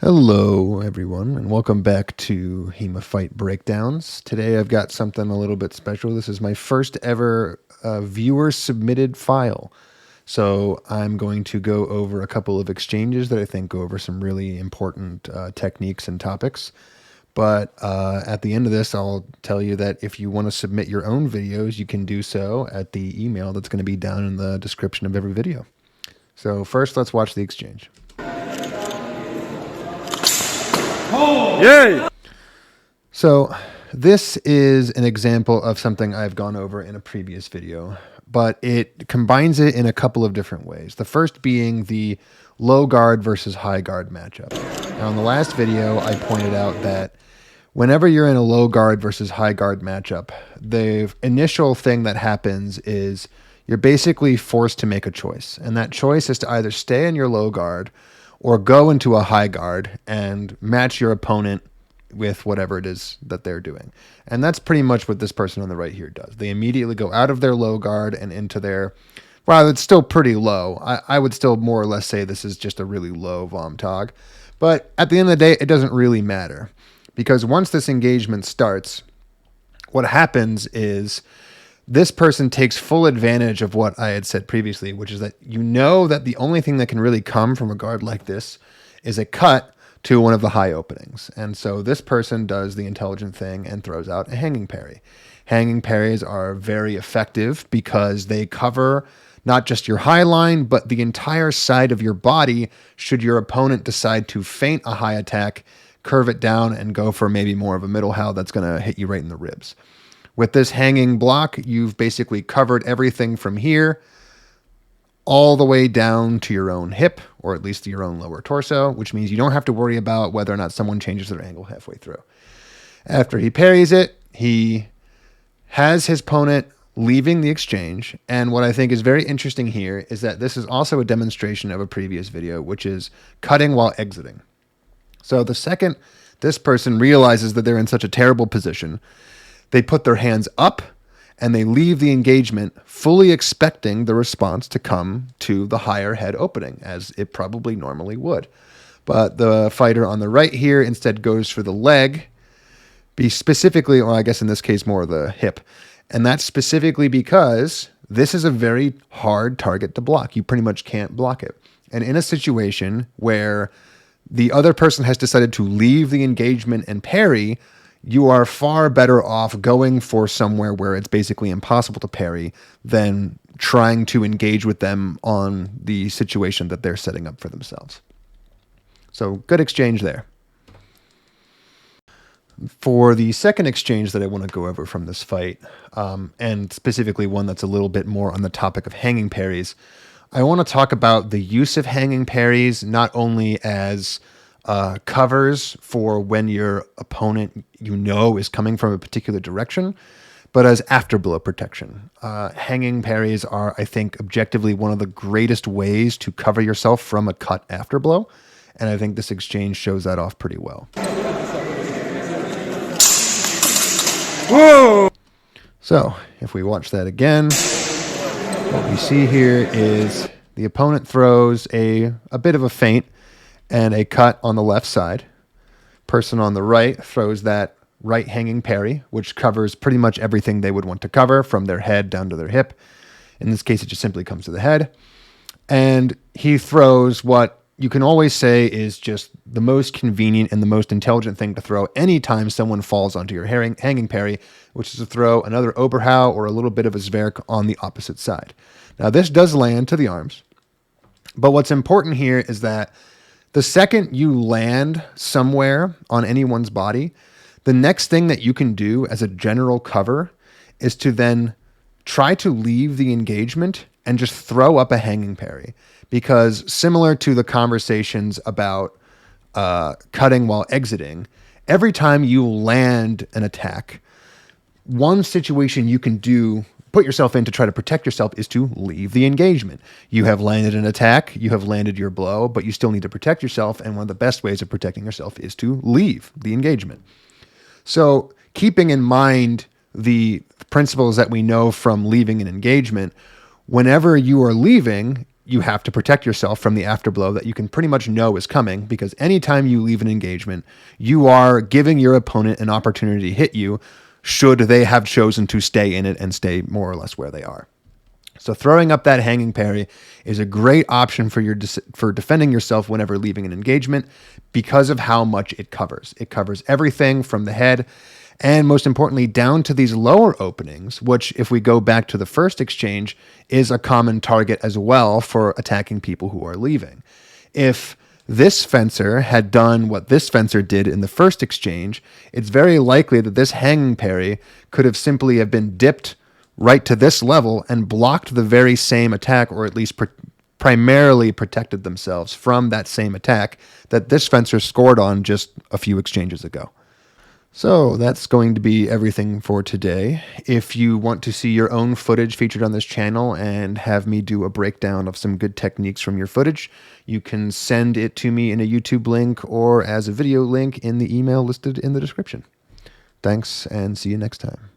Hello, everyone, and welcome back to HEMA Fight Breakdowns. Today I've got something a little bit special. This is my first ever viewer-submitted file. So I'm going to go over a couple of exchanges that I think go over some really important techniques and topics. But at the end of this, I'll tell you that if you want to submit your own videos, you can do so at the email that's going to be down in the description of every video. So first, let's watch the exchange. Yay! So this is an example of something I've gone over in a previous video, but it combines it in a couple of different ways. The first being the low guard versus high guard matchup. Now in the last video, I pointed out that whenever you're in a low guard versus high guard matchup, the initial thing that happens is you're basically forced to make a choice. And that choice is to either stay in your low guard or go into a high guard and match your opponent with whatever it is that they're doing. And that's pretty much what this person on the right here does. They immediately go out of their low guard and into their, well, it's still pretty low. I would still more or less say this is just a really low vom tog. But at the end of the day, it doesn't really matter. Because once this engagement starts, what happens is this person takes full advantage of what I had said previously, which is that you know that the only thing that can really come from a guard like this is a cut to one of the high openings. And so this person does the intelligent thing and throws out a hanging parry. Hanging parries are very effective because they cover not just your high line, but the entire side of your body should your opponent decide to feint a high attack, curve it down, and go for maybe more of a middle how that's going to hit you right in the ribs. With this hanging block, you've basically covered everything from here all the way down to your own hip, or at least to your own lower torso, which means you don't have to worry about whether or not someone changes their angle halfway through. After he parries it, he has his opponent leaving the exchange. And what I think is very interesting here is that this is also a demonstration of a previous video, which is cutting while exiting. So the second this person realizes that they're in such a terrible position, they put their hands up and they leave the engagement fully expecting the response to come to the higher head opening, as it probably normally would. But the fighter on the right here instead goes for the leg, specifically, or I guess in this case more the hip. And that's specifically because this is a very hard target to block. You pretty much can't block it. And in a situation where the other person has decided to leave the engagement and parry, you are far better off going for somewhere where it's basically impossible to parry than trying to engage with them on the situation that they're setting up for themselves. So good exchange there. For the second exchange that I want to go over from this fight, and specifically one that's a little bit more on the topic of hanging parries, I want to talk about the use of hanging parries not only as covers for when your opponent is coming from a particular direction, but as afterblow protection. Hanging parries are, I think, objectively one of the greatest ways to cover yourself from a cut afterblow, and I think this exchange shows that off pretty well. Whoa! So, if we watch that again, what we see here is the opponent throws a bit of a feint and a cut on the left side. Person on the right throws that right hanging parry, which covers pretty much everything they would want to cover from their head down to their hip. In this case, it just simply comes to the head. And he throws what you can always say is just the most convenient and the most intelligent thing to throw anytime someone falls onto your hanging parry, which is to throw another Oberhau or a little bit of a Zwerk on the opposite side. Now, this does land to the arms, but what's important here is that the second you land somewhere on anyone's body, the next thing that you can do as a general cover is to then try to leave the engagement and just throw up a hanging parry. Because similar to the conversations about cutting while exiting, every time you land an attack, one situation you can put yourself in to try to protect yourself is to leave the engagement. You have landed an attack, you have landed your blow, but you still need to protect yourself, and one of the best ways of protecting yourself is to leave the engagement. So keeping in mind the principles that we know from leaving an engagement, whenever you are leaving, you have to protect yourself from the afterblow that you can pretty much know is coming, because anytime you leave an engagement, you are giving your opponent an opportunity to hit you should they have chosen to stay in it and stay more or less where they are. So throwing up that hanging parry is a great option for defending yourself whenever leaving an engagement, because of how much it covers. It covers everything from the head and, most importantly, down to these lower openings, which, if we go back to the first exchange, is a common target as well for attacking people who are leaving. If this fencer had done what this fencer did in the first exchange, it's very likely that this hanging parry could have simply have been dipped right to this level and blocked the very same attack, or at least primarily protected themselves from that same attack that this fencer scored on just a few exchanges ago. So that's going to be everything for today. If you want to see your own footage featured on this channel and have me do a breakdown of some good techniques from your footage, you can send it to me in a YouTube link or as a video link in the email listed in the description. Thanks, and see you next time.